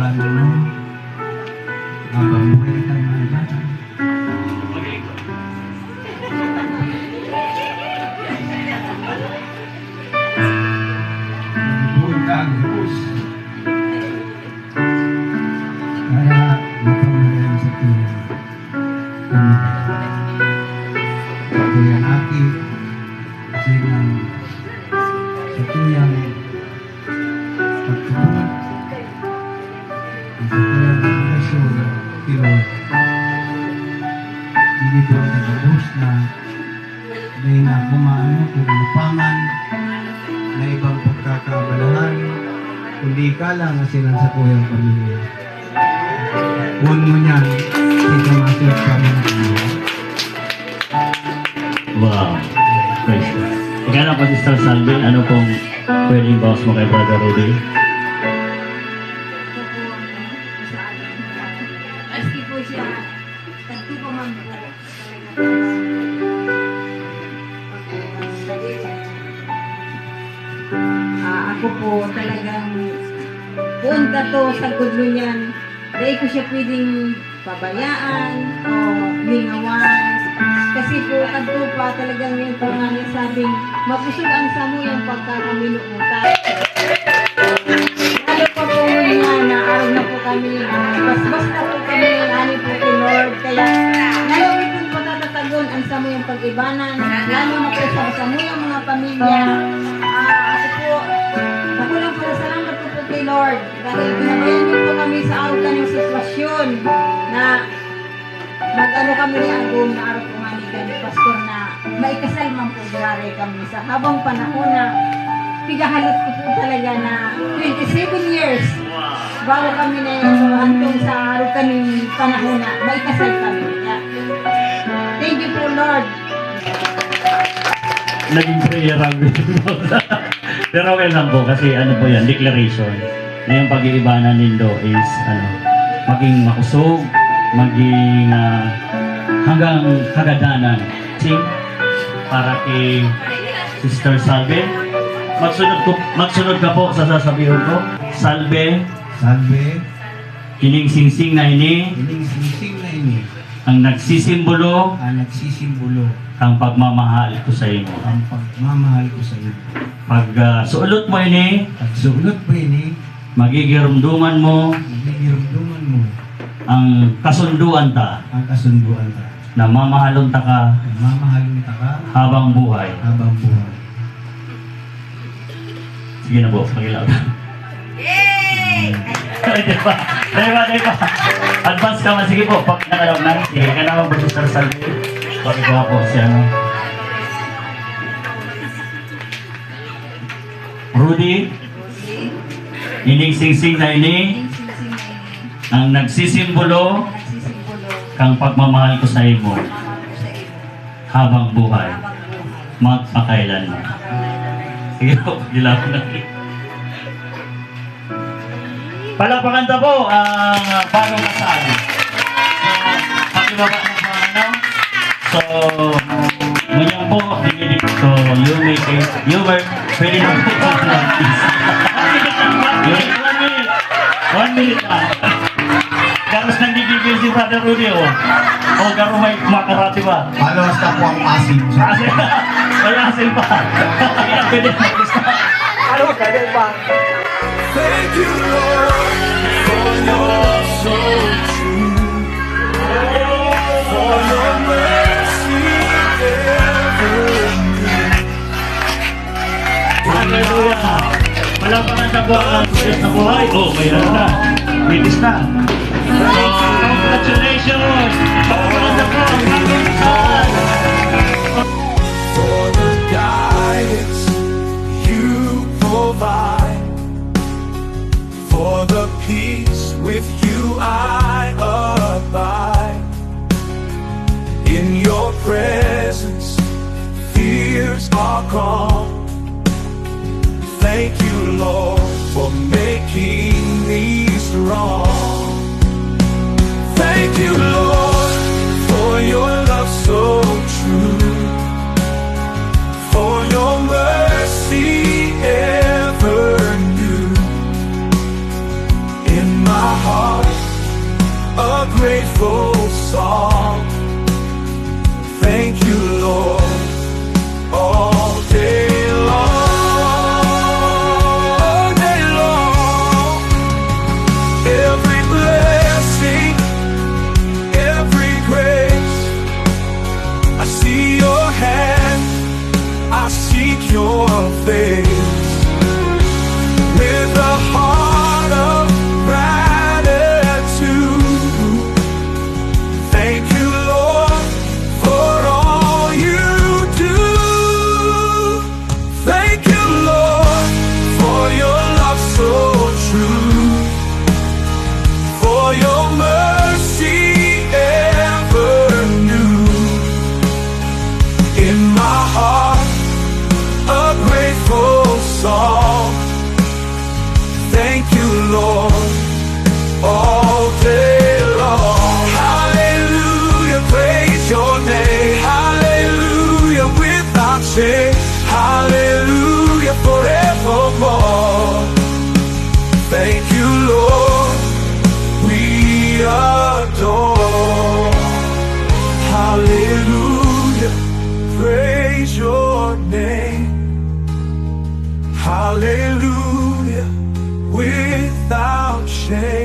plano mo habang buhay ka mga bata. Buhay ka ang Diyos. Kaya mapamahalan sa Tuhan. Ito yung aking sinang sa tuyang pagtutunan sa tuyang relasyon pero hindi po ang nagabos na may nakumaan kung lupangan na ibang pagkakabalahan kundi ka lang na silang sa tuyang pamilya. Huwag mo niyan sinamasip kami ng pamilya. Wow. Praise God. Ikaw na po, Sister Salve, ano pong pwedeng boss mo kay Brother Rudy? Maski po siya, tagto pa man po. Ako po talagang buong to sa gudlo niyan. Dahil ko siya pwedeng pabayaan o lingawan. Kasi po, kanto pa talagang yung po nga niya sabing, mapusugan sa mo yung pagkakaminuutan. Lalo pa po nga na araw na po kami, basbas na po kami, ani po kay Lord. Kaya, lalo rin po patatagon ang sa mo yung pag-ibanan, lalo na po sa mo yung mga pamilya. Ako lang pala salamat po kay Lord. Dahil pinabayan niyo po kami sa araw kanyang sitwasyon na mag-ano kami ni Agum na araw po nga ni Pastor na maikasal man po gari kami sa habang panahon na pigahalot ko po talaga na 27 years bago kami na hantong sa araw kaming panahon na maikasal kami. Kaya, thank you po Lord. Naging prayer ang pero okay lang po kasi ano po yan, declaration na yung pag-iibanan nindo is maging makusog, maging hanggang kagadanan. Sing para kay Sister Salve. Magsunod ka po sa sasabihin ko. Salve, Salve, kining singsing na ini, ining singsing na ini, ang nagsisimbolo ang nagsisimbolo ang pagmamahal ko sa imo. ang pagmamahal ko sa iyo. Pag suulot mo ini, At sulot mo ini, magigirumduman mo magigiramduman mo ang kasunduan ta ang kasunduan ka. na mamahalon ta ka Mamahalin ka ka habang buhay. habang buhay. Sige na po, pakilaw. Yay! Diba? Advance ka man. Sige po, pag nakalaw na. Sige ka naman po, Sister Salve. Pagkagawa po siya, no? Rudy, ining singsing na ini, ang nagsisimbolo kang pagmamahal ko sa imo habang buhay, magpakailan mo. Sige po, gilaw na. Palapakan ta po ang bagong kasal. Pakibaba na po ano. So, ngayon po, so you were pwede na po ito lang. 1 minute lang. Garos nang gigigil si Brother Rudy o. O garo may makarati ba? Palos na po ang asin. Asin. May asin pa. Kaya pwede mag-gusto. Ano pwede pa? Thank you, Lord, for your love so true, for your mercy ever new. Hallelujah! Palapakan sa buwan ang Diyos na buhay. Oh, mayroon na. Bilis na. So, congratulations! Palapakan sa buwan ang bagong kasal. For the guidance you provide, for the peace with you I abide. In your presence, fears are gone. Thank you, Lord, for making me strong. Thank you, Lord. song. Thank you, Lord, all day long, all day long. Every blessing, every grace, I see your hand, I seek your face. With a heart of gratitude, thank you, Lord, for all you do. Thank you, Lord, for your love so true, for your mercy ever new. In my heart, a grateful song. Thank you, Lord, all day long. Hallelujah, praise your name. Hallelujah, without shame. Hallelujah, forevermore. Thank you, Lord, we adore. Hallelujah, praise your name. Hallelujah, without shame.